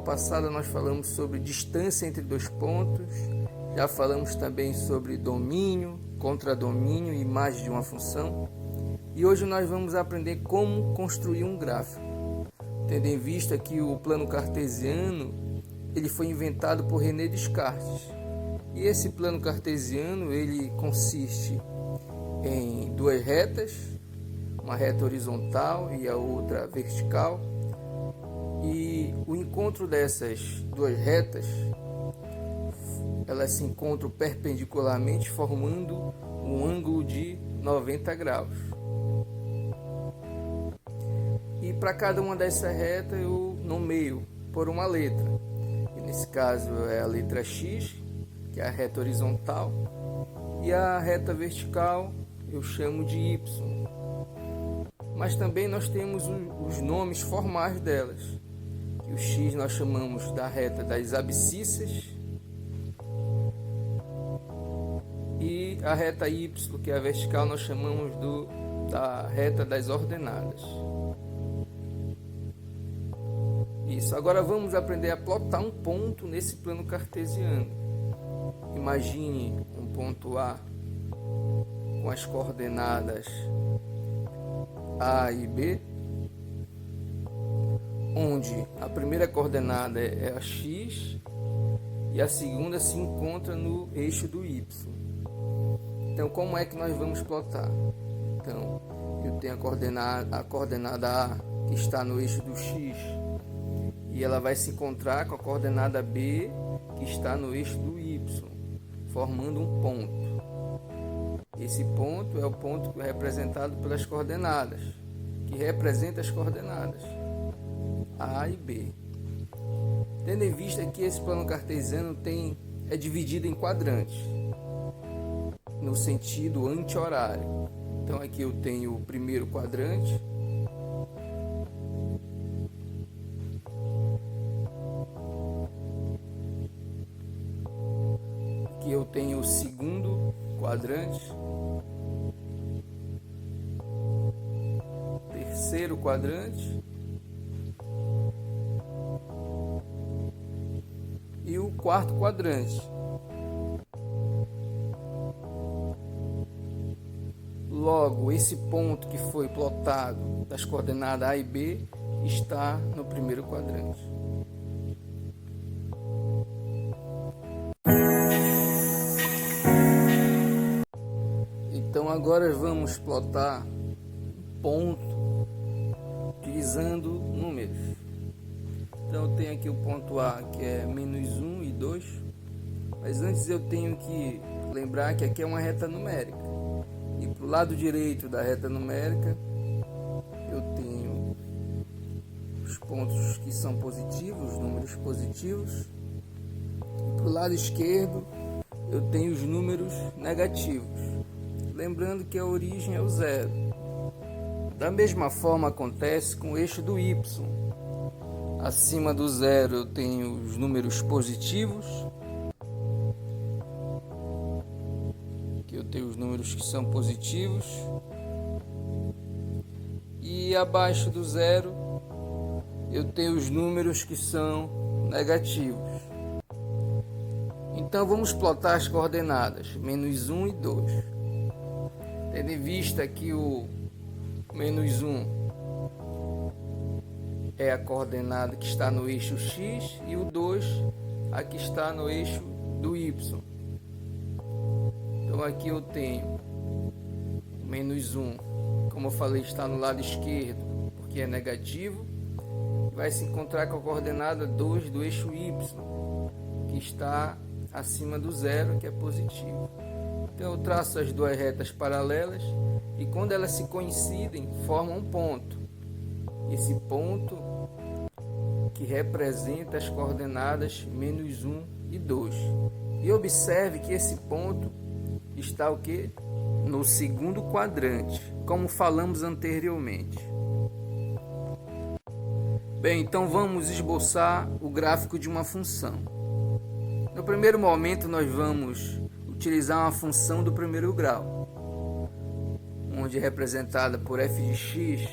passada nós falamos sobre distância entre dois pontos, já falamos também sobre domínio, contradomínio e imagem de uma função. E hoje nós vamos aprender como construir um gráfico, tendo em vista que o plano cartesiano ele foi inventado por René Descartes. E esse plano cartesiano ele consiste em duas retas, uma reta horizontal e a outra vertical. E o encontro dessas duas retas, elas se encontram perpendicularmente, formando um ângulo de 90 graus. E para cada uma dessas retas eu nomeio por uma letra. E nesse caso é a letra X, que é a reta horizontal, e a reta vertical eu chamo de Y. Mas também nós temos os nomes formais delas. E o X nós chamamos da reta das abscissas e a reta Y, que é a vertical, nós chamamos da reta das ordenadas. Isso, agora vamos aprender a plotar um ponto nesse plano cartesiano. Imagine um ponto A com as coordenadas A e B, onde a primeira coordenada é a X e a segunda se encontra no eixo do Y. Então, como é que nós vamos plotar? Então, eu tenho a coordenada A que está no eixo do X e ela vai se encontrar com a coordenada B que está no eixo do Y, formando um ponto. Esse ponto é o ponto representado pelas coordenadas, que representa as coordenadas A e B. Tendo em vista que esse plano cartesiano é dividido em quadrantes, no sentido anti-horário. Então aqui eu tenho o primeiro quadrante, aqui eu tenho o segundo quadrante, terceiro quadrante e o quarto quadrante. Logo, esse ponto que foi plotado das coordenadas A e B está no primeiro quadrante. Então agora vamos plotar ponto utilizando números. Então eu tenho aqui o ponto A, que é -1 e 2, mas antes eu tenho que lembrar que aqui é uma reta numérica. E para o lado direito da reta numérica eu tenho os pontos que são positivos, os números positivos. E para o lado esquerdo eu tenho os números negativos. Lembrando que a origem é o zero. Da mesma forma acontece com o eixo do Y. Acima do zero eu tenho os números positivos. Aqui eu tenho os números que são positivos. E abaixo do zero eu tenho os números que são negativos. Então vamos plotar as coordenadas -1 e 2. Tendo em vista que o -1 é a coordenada que está no eixo X e o 2 a que está no eixo do Y. Então aqui eu tenho o -1, como eu falei, está no lado esquerdo porque é negativo, vai se encontrar com a coordenada 2 do eixo Y, que está acima do zero, que é positivo. Então eu traço as duas retas paralelas e quando elas se coincidem, formam um ponto. Esse ponto que representa as coordenadas -1 e 2. E observe que esse ponto está o quê? No segundo quadrante, como falamos anteriormente. Bem, então vamos esboçar o gráfico de uma função. No primeiro momento nós vamos utilizar uma função do primeiro grau, onde é representada por f de x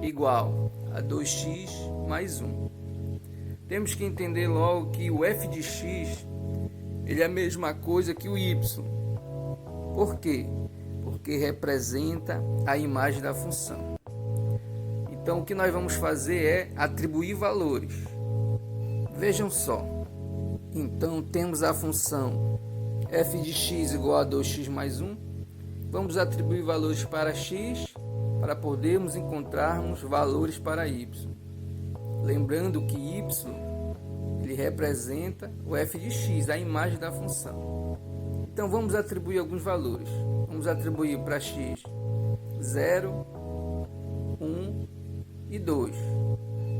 igual a 2x mais 1. temos que entender logo que o f de x ele é a mesma coisa que o y. Por quê? Porque representa a imagem da função. Então, o que nós vamos fazer é atribuir valores. Vejam só. Então, temos a função f de x igual a 2x mais 1. Vamos atribuir valores para x para podermos encontrarmos valores para y. Lembrando que y ele representa o f de x, a imagem da função. Então, vamos atribuir alguns valores. Vamos atribuir para x 0, 1 e 2,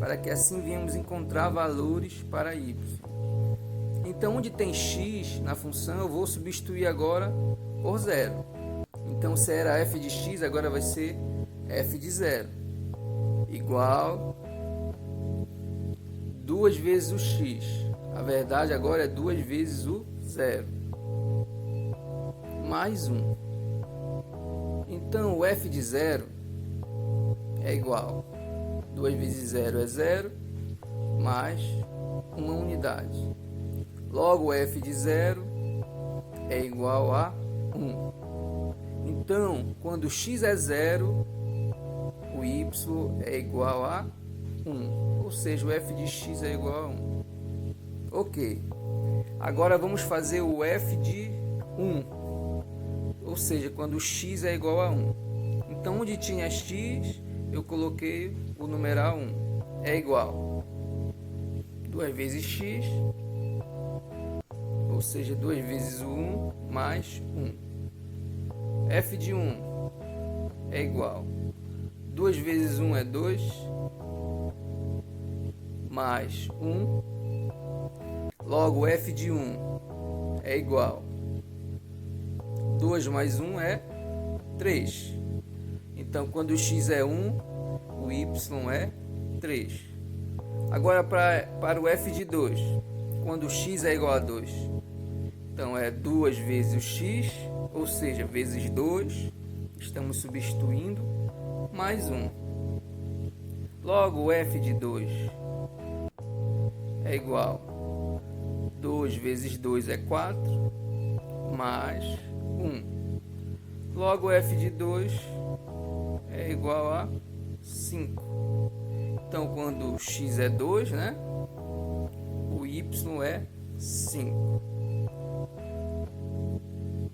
para que assim venhamos encontrar valores para y. Então, onde tem x na função, eu vou substituir agora por 0. Então, se era f de x, agora vai ser f de 0, igual 2 vezes o x. A verdade agora é 2 vezes o 0, mais 1. Então, o f de 0 é igual 2 vezes 0 é 0, mais uma unidade. Logo, o f de 0 é igual a 1. Então, quando x é 0, o y é igual a 1. Ou seja, o f de x é igual a 1. Ok. Agora vamos fazer o f de 1. Ou seja, quando x é igual a 1. Então, onde tinha x, eu coloquei o numeral 1. É igual 2 vezes x, ou seja, 2 vezes o 1 mais 1. F de 1 é igual 2 vezes 1 é 2, mais 1. Logo, f de 1 é igual 2 mais 1 é 3. Então, quando o x é 1, o y é 3. Agora, para o f de 2, quando o x é igual a 2, então é 2 vezes o x, ou seja, vezes 2, estamos substituindo, mais 1. Logo, o f de 2 é igual 2 vezes 2 é 4, mais 1. Logo, o f de 2 é igual a 5. Então, quando o x é 2, né, o y é 5.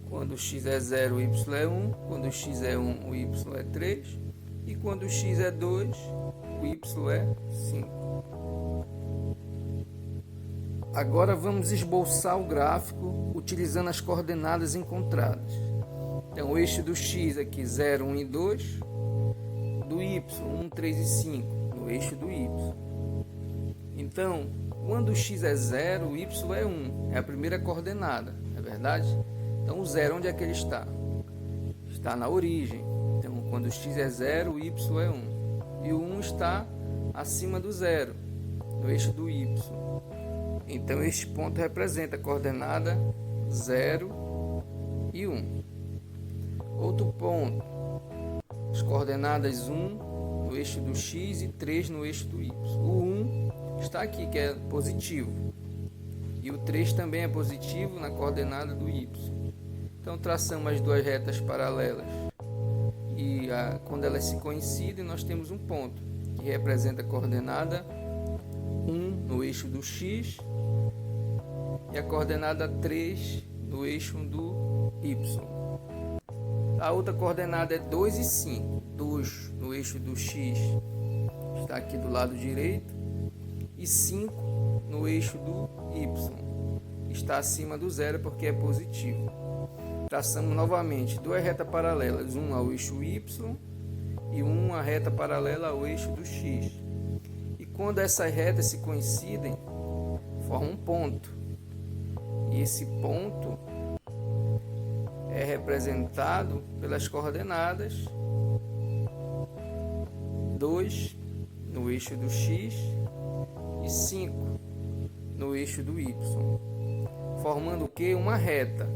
Quando o x é 0, o y é 1. Quando o x é 1, o y é 3. E quando o x é 2, o y é 5. Agora vamos esboçar o gráfico utilizando as coordenadas encontradas. Então, o eixo do x aqui 0, 1 e 2. Do y, 1, 3 e 5, no eixo do y. Então, quando o x é 0, o y é 1. É a primeira coordenada, não é verdade? Então, o 0, onde é que ele está? Está na origem. Então, quando o x é 0, o y é 1. E o 1 está acima do 0, no eixo do y. Então, este ponto representa a coordenada 0 e 1. Outro ponto, as coordenadas 1 no eixo do x e 3 no eixo do y. O 1 está aqui, que é positivo. E o 3 também é positivo na coordenada do y. Então, traçamos as duas retas paralelas. E quando elas se coincidem, nós temos um ponto, que representa a coordenada 1 no eixo do x e a coordenada 3 no eixo do y. A outra coordenada é 2 e 5. 2 no eixo do x está aqui do lado direito e 5 no eixo do y. Está acima do 0 porque é positivo. Traçamos novamente duas retas paralelas, uma ao eixo y e uma reta paralela ao eixo do x. E quando essas retas se coincidem, formam um ponto. E esse ponto é representado pelas coordenadas 2 no eixo do x e 5 no eixo do y, formando o que? Uma reta.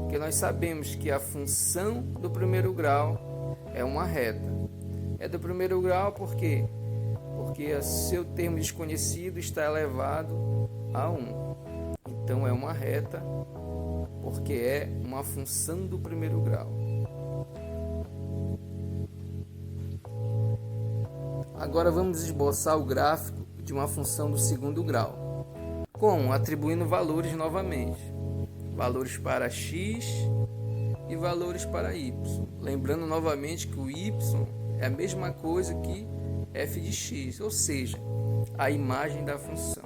Porque nós sabemos que a função do primeiro grau é uma reta. É do primeiro grau por quê? porque seu termo desconhecido está elevado a 1. Então é uma reta, porque é uma função do primeiro grau. Agora vamos esboçar o gráfico de uma função do segundo grau. Como? Atribuindo valores novamente. Valores para x e valores para y. Lembrando novamente que o y é a mesma coisa que f de x, ou seja, a imagem da função.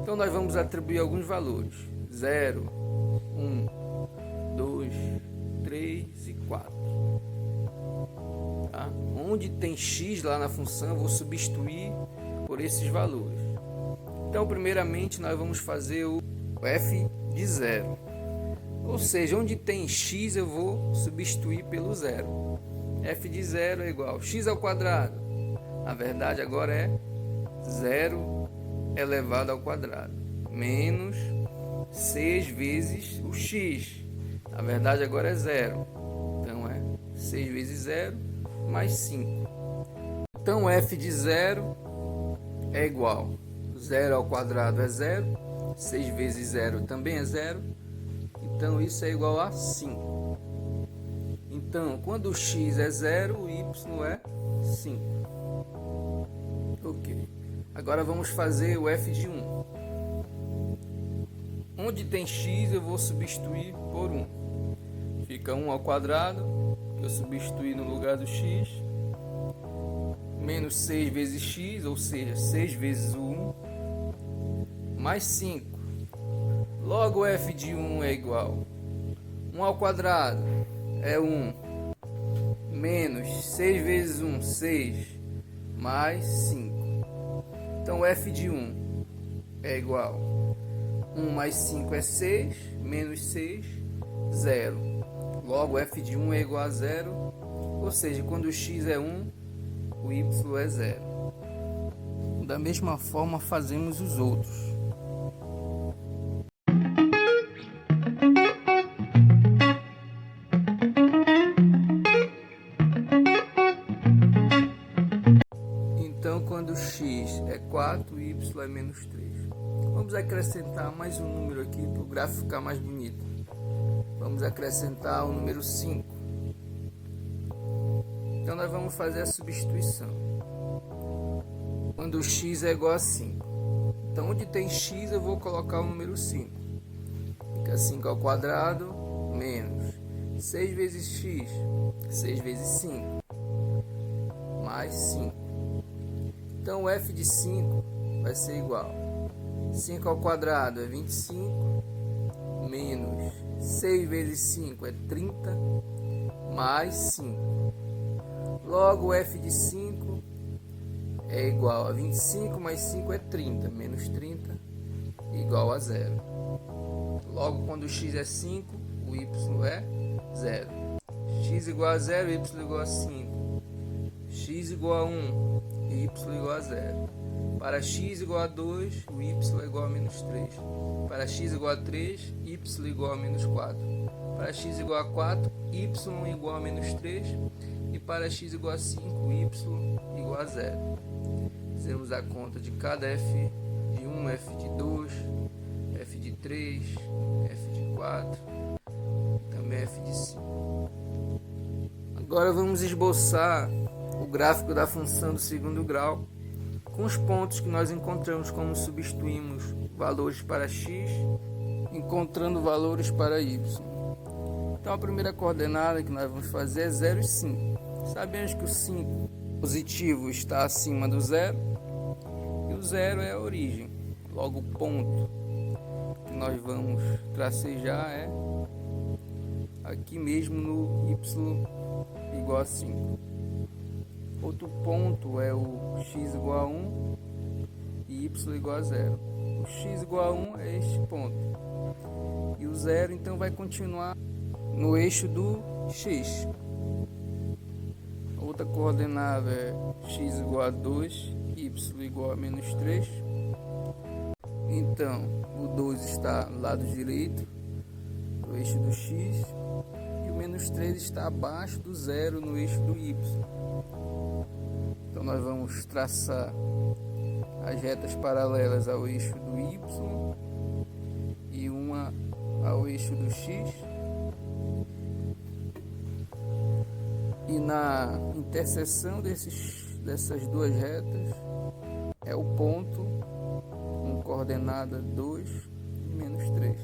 Então nós vamos atribuir alguns valores: 0, 1, 2, 3 e 4. Tá? Onde tem x lá na função, eu vou substituir por esses valores. Então, primeiramente, nós vamos fazer o f de 0. Ou seja, onde tem x, eu vou substituir pelo 0. F de 0 é igual a x ao quadrado. Na verdade, agora é 0 elevado ao quadrado. Menos 6 vezes o x. Na verdade, agora é 0. Então, é 6 vezes 0 mais 5. Então, f de 0 é igual. 0 ao quadrado é 0. 6 vezes 0 também é 0. Então, isso é igual a 5. Então, quando o x é 0, o y é 5. Ok. Agora vamos fazer o f de 1. Onde tem x, eu vou substituir por 1. Fica 1 ao quadrado, que eu substituí no lugar do x. Menos 6 vezes x, ou seja, 6 vezes o 1. Mais 5. Logo, f de 1 é igual. 1 ao quadrado é 1. Menos 6 vezes 1, 6. Mais 5. Então, f de 1 é igual. 1 mais 5 é 6. Menos 6, 0. Logo, f de 1 é igual a 0. Ou seja, quando o x é 1, o y é 0. Da mesma forma, fazemos os outros. Então, quando x é 4, y é menos 3. Vamos acrescentar mais um número aqui para o gráfico ficar mais bonito. Vamos acrescentar o número 5. Então, nós vamos fazer a substituição. Quando x é igual a 5. Então, onde tem x, eu vou colocar o número 5. Fica 5 ao quadrado, menos 6 vezes x, 6 vezes 5, mais 5. Então, o f de 5 vai ser igual. 5 ao quadrado é 25, menos 6 vezes 5 é 30, mais 5. Logo, o f de 5 é igual a 25 mais 5 é 30, menos 30, igual a 0. Logo, quando o x é 5, o y é 0. X igual a 0, y igual a 5. X igual a 1, y igual a 0. Para x igual a 2, o y é igual a menos 3. Para x igual a 3, y igual a menos 4. Para x igual a 4, y igual a menos 3. E para x igual a 5, y igual a 0. Fizemos a conta de cada f de 1, f de 2, f de 3, f de 4, também f de 5. Agora vamos esboçar o gráfico da função do segundo grau com os pontos que nós encontramos como substituímos valores para x, encontrando valores para y. Então a primeira coordenada que nós vamos fazer é 0 e 5. Sabemos que o 5 positivo está acima do 0 e o 0 é a origem. Logo, o ponto que nós vamos tracejar é aqui mesmo no y igual a 5. Outro ponto é o x igual a 1 e y igual a 0. O x igual a 1 é este ponto. E o 0 então vai continuar no eixo do x. Outra coordenada é x igual a 2, y igual a menos 3. Então, o 2 está do lado direito do eixo do x. E o menos 3 está abaixo do 0 no eixo do y. Então, nós vamos traçar as retas paralelas ao eixo do Y e uma ao eixo do X. E na interseção dessas duas retas é o ponto com coordenada 2 e menos 3.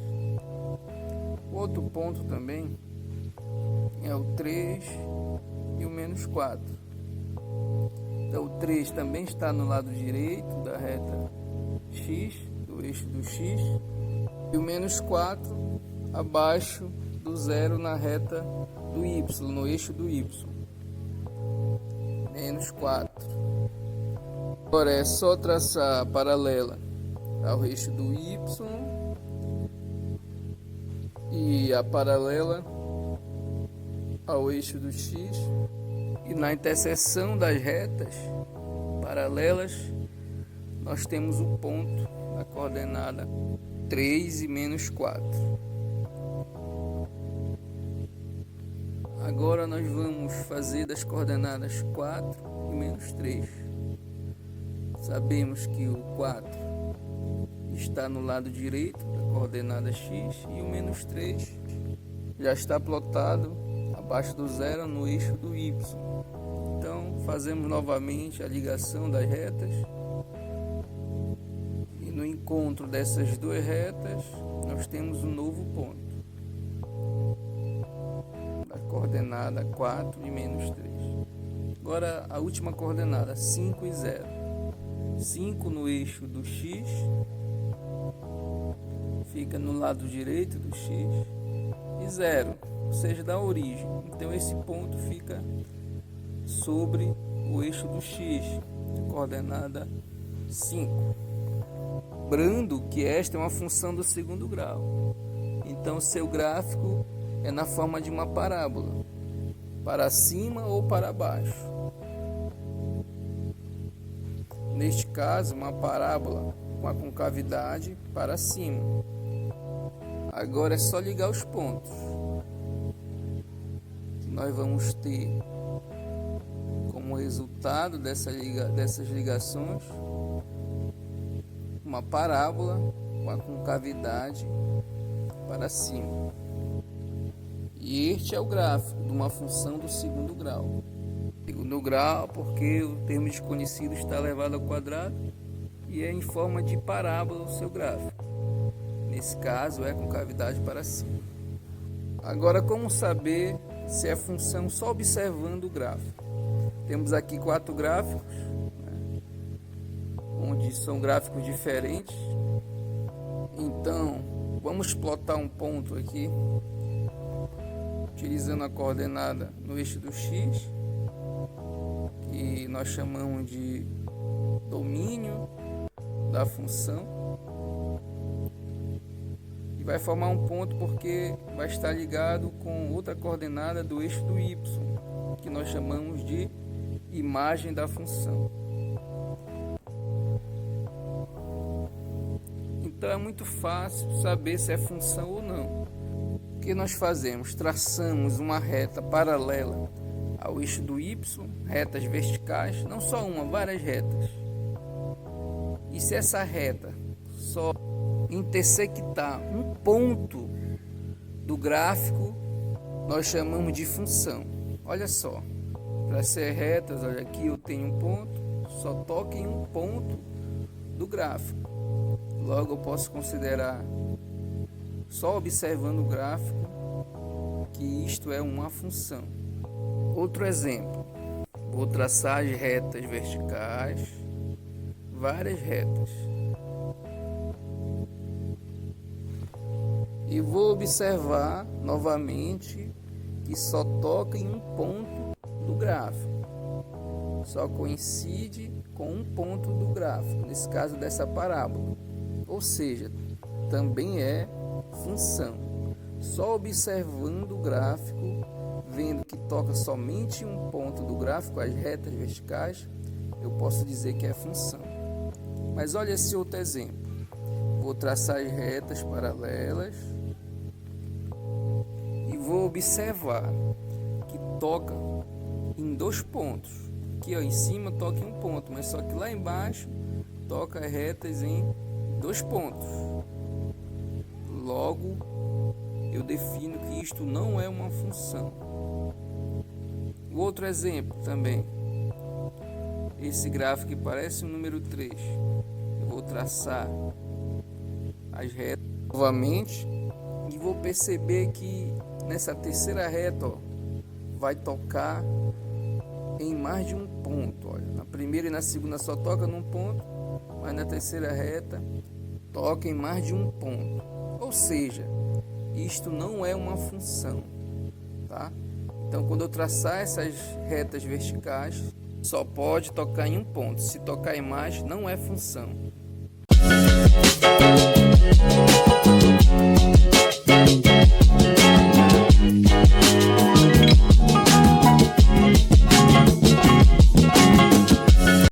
O outro ponto também é o 3 e o menos 4. Então o 3 também está no lado direito da reta X, do eixo do X, e o menos 4 abaixo do zero na reta do Y, no eixo do Y. Menos 4. Agora é só traçar a paralela ao eixo do Y e a paralela ao eixo do X, e na interseção das retas paralelas nós temos o ponto da coordenada 3 e menos 4. Agora nós vamos fazer das coordenadas 4 e menos 3. Sabemos que o 4 está no lado direito da coordenada X e o menos 3 já está plotado abaixo do zero no eixo do Y. Então fazemos novamente a ligação das retas, e no encontro dessas duas retas nós temos um novo ponto da coordenada 4 e menos 3. Agora a última coordenada, 5 e 0. 5 no eixo do X, fica no lado direito do X, e 0, ou seja, da origem. Então esse ponto fica sobre o eixo do X, coordenada 5. Lembrando que esta é uma função do segundo grau. Então seu gráfico é na forma de uma parábola, para cima ou para baixo. Neste caso, uma parábola com a concavidade para cima. Agora é só ligar os pontos. Nós vamos ter como resultado dessas ligações uma parábola com a concavidade para cima. E este é o gráfico de uma função do segundo grau. Segundo grau porque o termo desconhecido está elevado ao quadrado e é em forma de parábola o seu gráfico. Nesse caso é concavidade para cima. Agora, como saber se é função só observando o gráfico? Temos aqui 4 gráficos, onde são gráficos diferentes. Então vamos plotar um ponto aqui, utilizando a coordenada no eixo do X, que nós chamamos de domínio da função, e vai formar um ponto porque vai estar ligado com outra coordenada do eixo do Y, que nós chamamos de imagem da função. Então é muito fácil saber se é função ou não. O que nós fazemos? Traçamos uma reta paralela ao eixo do Y, retas verticais, não só uma, várias retas. E se essa reta só intersectar um ponto do gráfico, nós chamamos de função. Olha só, para ser retas, olha aqui eu tenho um ponto, só toca em um ponto do gráfico. Logo eu posso considerar, só observando o gráfico, que isto é uma função. Outro exemplo, vou traçar as retas verticais, várias retas, e vou observar novamente que só toca em um ponto do gráfico, só coincide com um ponto do gráfico, nesse caso dessa parábola, ou seja, também é função. Só observando o gráfico, vendo que toca somente um ponto do gráfico, as retas verticais, eu posso dizer que é função. Mas olha esse outro exemplo. Vou traçar as retas paralelas e vou observar que toca em 2 pontos. aqui, ó, em cima toca em um ponto, mas só que lá embaixo toca retas em 2 pontos. Logo, eu defino que isto não é uma função. O outro exemplo também. Esse gráfico que parece um número 3. Eu vou traçar as retas novamente e vou perceber que nessa terceira reta, ó, vai tocar em mais de um ponto. Olha, na primeira e na segunda só toca num ponto, mas na terceira reta toca em mais de um ponto. Ou seja, isto não é uma função, tá? Então, quando eu traçar essas retas verticais, só pode tocar em um ponto. Se tocar em mais, não é função.